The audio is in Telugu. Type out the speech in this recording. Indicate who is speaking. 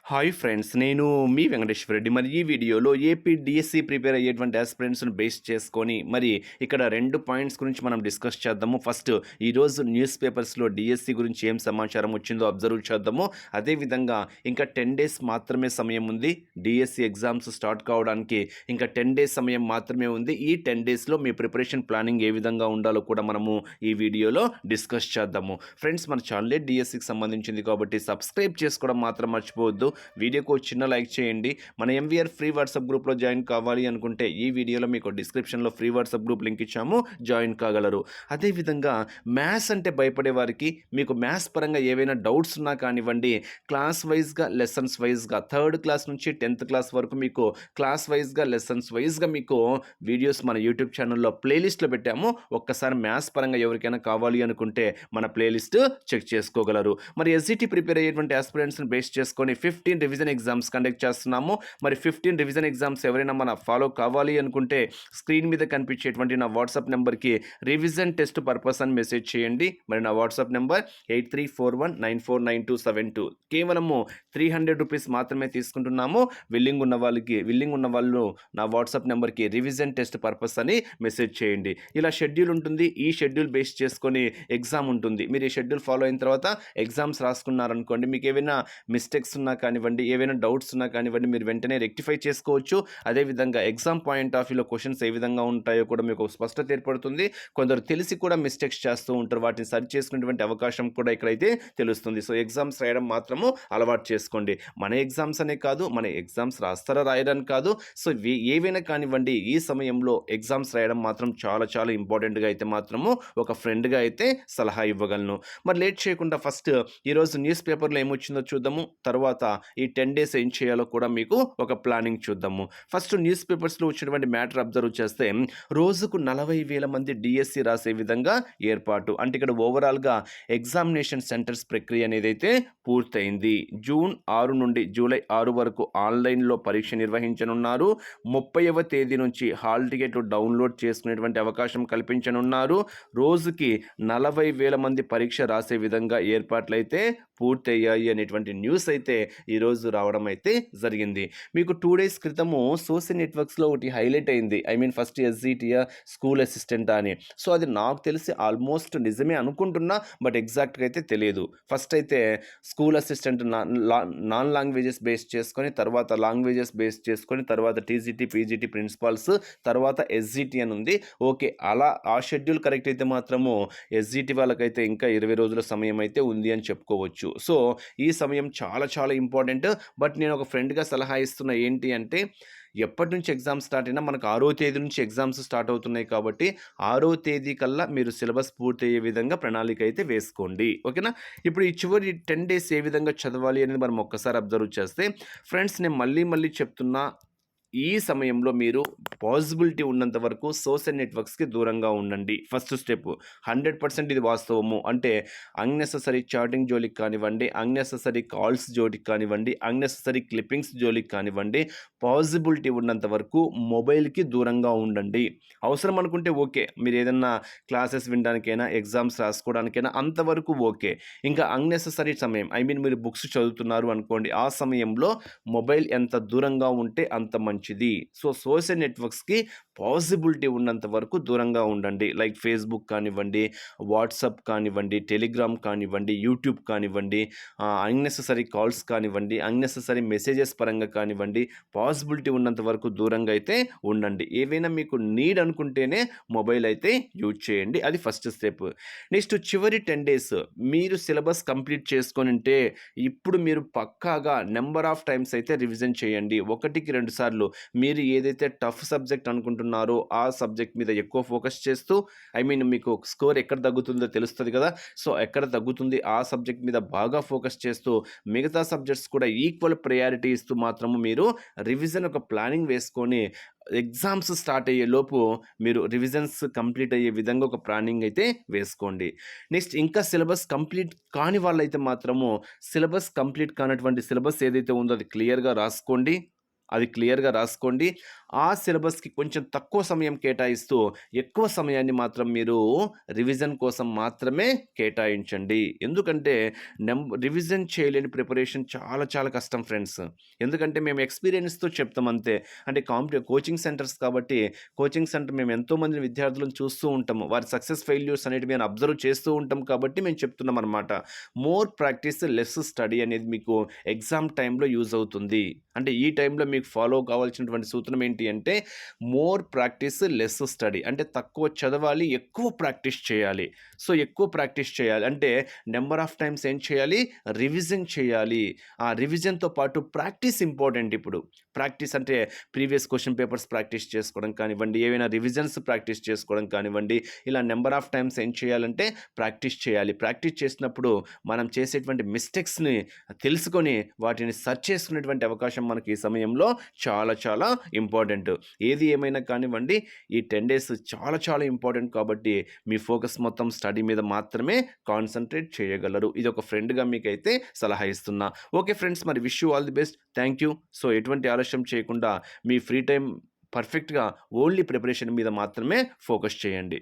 Speaker 1: హాయ్ ఫ్రెండ్స్, నేను మీ వెంకటేశ్వర రెడ్డి. మరి ఈ వీడియోలో ఏపీ డిఎస్సి ప్రిపేర్ అయ్యేటువంటి ఆస్పిరెంట్స్‌ని బేస్ చేసుకొని మరి ఇక్కడ 2 పాయింట్స్ గురించి మనం డిస్కస్ చేద్దాము. ఫస్ట్, ఈరోజు న్యూస్ పేపర్స్‌లో డిఎస్సి గురించి ఏం సమాచారం వచ్చిందో అబ్జర్వ్ చేద్దాము. అదేవిధంగా ఇంకా 10 డేస్ మాత్రమే సమయం ఉంది. డిఎస్సి ఎగ్జామ్స్ స్టార్ట్ కావడానికి ఇంకా 10 డేస్ సమయం మాత్రమే ఉంది. ఈ 10 డేస్‌లో మీ ప్రిపరేషన్ ప్లానింగ్ ఏ విధంగా ఉండాలో కూడా మనము ఈ వీడియోలో డిస్కస్ చేద్దాము. ఫ్రెండ్స్, మన ఛానలే డిఎస్సికి సంబంధించింది కాబట్టి సబ్స్క్రైబ్ చేసుకోవడం మాత్రం మర్చిపోవద్దు. వీడియోకు చిన్న లైక్ చేయండి. మన ఎంవీఆర్ ఫ్రీ వాట్సాప్ గ్రూప్లో జాయిన్ కావాలి అనుకుంటే ఈ వీడియోలో మీకు డిస్క్రిప్షన్లో ఫ్రీ వాట్సాప్ గ్రూప్ లింక్ ఇచ్చాము, జాయిన్ కాగలరు. అదేవిధంగా మ్యాథ్స్ అంటే భయపడే వారికి మీకు మ్యాథ్స్ పరంగా ఏవైనా డౌట్స్ ఉన్నా కానివ్వండి, క్లాస్ వైజ్గా లెసన్స్ వైజ్గా 3rd క్లాస్ నుంచి 10th క్లాస్ వరకు మీకు క్లాస్ వైజ్గా లెసన్స్ వైజ్గా మీకు వీడియోస్ మన యూట్యూబ్ ఛానల్లో ప్లేలిస్ట్లో పెట్టాము. ఒక్కసారి మ్యాథ్స్ పరంగా ఎవరికైనా కావాలి అనుకుంటే మన ప్లేలిస్ట్ చెక్ చేసుకోగలరు. మరి ఎస్జిటి ప్రిపేర్ అయ్యేటువంటి ఆస్పిరెంట్స్ని బేస్ చేసుకొని 15 రివిజన్ ఎగ్జామ్స్ కండక్ట్ చేస్తున్నాము. మరి 15 రివిజన్ ఎగ్జామ్స్ ఎవరైనా మన ఫాలో కావాలి అనుకుంటే స్క్రీన్ మీద కనిపించేటువంటి నా వాట్సాప్ నెంబర్కి రివిజన్ టెస్ట్ పర్పస్ అని మెసేజ్ చేయండి. మరి నా వాట్సాప్ నెంబర్ 8341949272. కేవలము 300 రూపీస్ మాత్రమే తీసుకుంటున్నాము. విల్లింగ్ ఉన్న వాళ్ళు నా వాట్సాప్ నెంబర్కి రివిజన్ టెస్ట్ పర్పస్ అని మెసేజ్ చేయండి. ఇలా షెడ్యూల్ ఉంటుంది. ఈ షెడ్యూల్ బేస్ చేసుకొని ఎగ్జామ్ ఉంటుంది. మీరు ఈ షెడ్యూల్ ఫాలో అయిన తర్వాత ఎగ్జామ్స్ రాసుకున్నారనుకోండి, మీకు ఏమైనా మిస్టేక్స్ ఉన్నా కానివ్వండి, ఏవైనా డౌట్స్ ఉన్నా కానివ్వండి, మీరు వెంటనే రెక్టిఫై చేసుకోవచ్చు. అదేవిధంగా ఎగ్జామ్ పాయింట్ ఆఫ్ వ్యూలో క్వశ్చన్స్ ఏ విధంగా ఉంటాయో కూడా మీకు స్పష్టత ఏర్పడుతుంది. కొందరు తెలిసి కూడా మిస్టేక్స్ చేస్తూ ఉంటారు. వాటిని సరి చేసుకునేటువంటి అవకాశం కూడా ఇక్కడైతే తెలుస్తుంది. సో ఎగ్జామ్స్ రాయడం మాత్రము అలవాటు చేసుకోండి. మన ఎగ్జామ్స్ అనే కాదు, మన ఎగ్జామ్స్ రాస్తారా రాయడానికి కాదు, సో ఏవైనా కానివ్వండి, ఈ సమయంలో ఎగ్జామ్స్ రాయడం మాత్రం చాలా చాలా ఇంపార్టెంట్గా అయితే మాత్రము ఒక ఫ్రెండ్గా అయితే సలహా ఇవ్వగలను. మరి లేట్ చేయకుండా ఫస్ట్ ఈరోజు న్యూస్ పేపర్లో ఏమొచ్చిందో చూద్దాము. తర్వాత ఈ 10 డేస్ ఏం చేయాలో కూడా మీకు ఒక ప్లానింగ్ చూద్దాము. ఫస్ట్ న్యూస్ పేపర్స్లో వచ్చినటువంటి మ్యాటర్ అబ్జర్వ్ చేస్తే రోజుకు 40,000 మంది డిఎస్సి రాసే విధంగా ఏర్పాటు. అంటే ఇక్కడ ఓవరాల్గా ఎగ్జామినేషన్ సెంటర్స్ ప్రక్రియ అనేది అయితే పూర్తయింది. జూన్ 6 నుండి జూలై 6 వరకు ఆన్లైన్లో పరీక్ష నిర్వహించనున్నారు. 30వ తేదీ నుంచి హాల్ టికెట్ డౌన్లోడ్ చేసుకునేటువంటి అవకాశం కల్పించనున్నారు. రోజుకి 40,000 మంది పరీక్ష రాసే విధంగా ఏర్పాట్లయితే పూర్తయ్యాయి అనేటువంటి న్యూస్ అయితే ఈరోజు రావడం అయితే జరిగింది. మీకు 2 డేస్ క్రితము సోషల్ నెట్వర్క్స్లో ఒకటి హైలైట్ అయింది. ఫస్ట్ ఎస్జిటియా స్కూల్ అసిస్టెంట్ అని. సో అది నాకు తెలిసి ఆల్మోస్ట్ నిజమే అనుకుంటున్నా, బట్ ఎగ్జాక్ట్గా అయితే తెలియదు. ఫస్ట్ అయితే school assistant non languages base చేసుకొని, తర్వాత లాంగ్వేజెస్ బేస్ చేసుకొని, తర్వాత టీజీటీ పీజీటీ ప్రిన్సిపాల్స్, తర్వాత ఎస్జిటి అని ఉంది. ఓకే, అలా ఆ షెడ్యూల్ కరెక్ట్ అయితే మాత్రము ఎస్జిటి వాళ్ళకైతే ఇంకా 20 రోజుల సమయం అయితే ఉంది అని చెప్పుకోవచ్చు. సో ఈ సమయం చాలా చాలా ఇంపార్టెంట్. బట్ నేను ఒక ఫ్రెండ్గా సలహా ఇస్తున్న ఏంటి అంటే, ఎప్పటి నుంచి ఎగ్జామ్స్ స్టార్ట్ అయినా మనకు 6వ తేదీ నుంచి ఎగ్జామ్స్ స్టార్ట్ అవుతున్నాయి కాబట్టి 6వ తేదీ కల్లా మీరు సిలబస్ పూర్తయ్యే విధంగా ప్రణాళిక అయితే వేసుకోండి. ఓకేనా? ఇప్పుడు ఈ చివరి 10 డేస్ ఏ విధంగా చదవాలి అనేది మనం ఒక్కసారి అబ్జర్వ్ చేస్తే, ఫ్రెండ్స్, నేను మళ్ళీ చెప్తున్నా, ఈ సమయంలో మీరు పాసిబిలిటీ ఉన్నంత వరకు సోషల్ నెట్వర్క్స్కి దూరంగా ఉండండి. ఫస్ట్ స్టెప్ 100% ఇది వాస్తవము. అంటే అన్నెసెసరీ చాటింగ్ జోలికి కానివ్వండి, అన్నెసెసరీ కాల్స్ జోలికి కానివ్వండి, అన్నెసెసరీ క్లిప్పింగ్స్ జోలికి కానివ్వండి, పాసిబిలిటీ ఉన్నంత వరకు మొబైల్కి దూరంగా ఉండండి. అవసరం అనుకుంటే ఓకే, మీరు ఏదన్నా క్లాసెస్ వినడానికైనా, ఎగ్జామ్స్ రాసుకోవడానికైనా అంతవరకు ఓకే. ఇంకా అన్నెసెసరీ సమయం, మీరు బుక్స్ చదువుతున్నారు అనుకోండి, ఆ సమయంలో మొబైల్ ఎంత దూరంగా ఉంటే అంత మంచిది. సో సోషల్ నెట్వర్క్స్కి పాసిబిలిటీ ఉన్నంత వరకు దూరంగా ఉండండి. లైక్ ఫేస్బుక్ కానివ్వండి, వాట్సాప్ కానివ్వండి, టెలిగ్రామ్ కానివ్వండి, యూట్యూబ్ కానివ్వండి, అన్నెసెసరీ కాల్స్ కానివ్వండి, అన్నెసెసరీ మెసేజెస్ పరంగా కానివ్వండి, పాసిబిలిటీ ఉన్నంత వరకు దూరంగా అయితే ఉండండి. ఏవైనా మీకు నీడ్ అనుకుంటేనే మొబైల్ అయితే యూజ్ చేయండి. అది ఫస్ట్ స్టెప్. నెక్స్ట్, చివరి 10 డేస్ మీరు సిలబస్ కంప్లీట్ చేసుకొని ఉంటే ఇప్పుడు మీరు పక్కాగా నెంబర్ ఆఫ్ టైమ్స్ అయితే రివిజన్ చేయండి. 1కి 2 సార్లు మీరు ఏదైతే టఫ్ సబ్జెక్ట్ అనుకుంటున్నారో ఆ సబ్జెక్ట్ మీద ఎక్కువ ఫోకస్ చేస్తూ, మీకు స్కోర్ ఎక్కడ తగ్గుతుందో తెలుస్తుంది కదా, సో ఎక్కడ తగ్గుతుంది ఆ సబ్జెక్ట్ మీద బాగా ఫోకస్ చేస్తూ మిగతా సబ్జెక్ట్స్ కూడా ఈక్వల్ ప్రయారిటీ ఇస్తూ మాత్రము మీరు రివిజన్ ఒక ప్లానింగ్ వేసుకొని ఎగ్జామ్స్ స్టార్ట్ అయ్యే లోపు మీరు రివిజన్స్ కంప్లీట్ అయ్యే విధంగా ఒక ప్లానింగ్ అయితే వేసుకోండి. నెక్స్ట్, ఇంకా సిలబస్ కంప్లీట్ కాని వాళ్ళైతే మాత్రము సిలబస్ కంప్లీట్ కానటువంటి సిలబస్ ఏదైతే ఉందో అది క్లియర్గా రాసుకోండి. ఆ సిలబస్‌కి కొంచెం తక్కువ సమయం కేటాయిస్తూ, ఎక్కువ సమయాన్ని మాత్రం మీరు రివిజన్ కోసం మాత్రమే కేటాయించండి. ఎందుకంటే రివిజన్ చేయలేని ప్రిపరేషన్ చాలా చాలా కష్టం ఫ్రెండ్స్. ఎందుకంటే మేము ఎక్స్‌పీరియన్స్‌తో చెప్తాం అంతే. అంటే కోచింగ్ సెంటర్స్ కాబట్టి, కోచింగ్ సెంటర్ మేము ఎంతోమంది విద్యార్థులను చూస్తూ ఉంటాము. వారి సక్సెస్, ఫెయిల్యూర్స్ అనేటివి మేము అబ్జర్వ్ చేస్తూ ఉంటాం కాబట్టి మేము చెప్తున్నామనమాట. మోర్ ప్రాక్టీస్, లెస్ స్టడీ అనేది మీకు ఎగ్జామ్ టైమ్‌లో యూజ్ అవుతుంది. అంటే ఈ టైంలో మీకు ఫాలో కావాల్సినటువంటి సూత్రం ఏంటి అంటే, మోర్ ప్రాక్టీస్, లెస్ స్టడీ. అంటే తక్కువ చదవాలి, ఎక్కువ ప్రాక్టీస్ చేయాలి. సో, ఎక్కువ ప్రాక్టీస్ చేయాలి. అంటే నంబర్ ఆఫ్ టైమ్స్ ఏం చేయాలి? రివిజన్ చేయాలి. ఆ రివిజన్‌తో పాటు ప్రాక్టీస్ ఇంపార్టెంట్ ఇప్పుడు. ప్రాక్టీస్ అంటే ప్రీవియస్ క్వెషన్ పేపర్స్ ప్రాక్టీస్ చేసుకోవడం కానివ్వండి, ఏవైనా రివిజన్స్ ప్రాక్టీస్ చేసుకోవడం కానివ్వండి, ఇలా నంబర్ ఆఫ్ టైమ్స్ ఏం చేయాలంటే ప్రాక్టీస్ చేయాలి. ప్రాక్టీస్ చేసినప్పుడు మనం చేసేటువంటి మిస్టేక్స్‌ని తెలుసుకొని వాటిని సరి చేసుకునేటువంటి అవకాశం మనకి ఈ సమయంలో చాలా చాలా ఇంపార్టెంట్. ఏది ఏమైనా కానివ్వండి, ఈ 10 డేస్ చాలా చాలా ఇంపార్టెంట్ కాబట్టి మీ ఫోకస్ మొత్తం స్టడీ మీద మాత్రమే కాన్సంట్రేట్ చేయగలరు. ఇది ఒక ఫ్రెండ్‌గా మీకైతే సలహా ఇస్తున్నా. ఓకే ఫ్రెండ్స్, మరి wish you all the best. Thank you. So, ఎటువంటి ఆలస్యం చేయకుండా మీ ఫ్రీ టైమ్ పర్ఫెక్ట్‌గా ఓన్లీ ప్రిపరేషన్ మీద మాత్రమే ఫోకస్ చేయండి.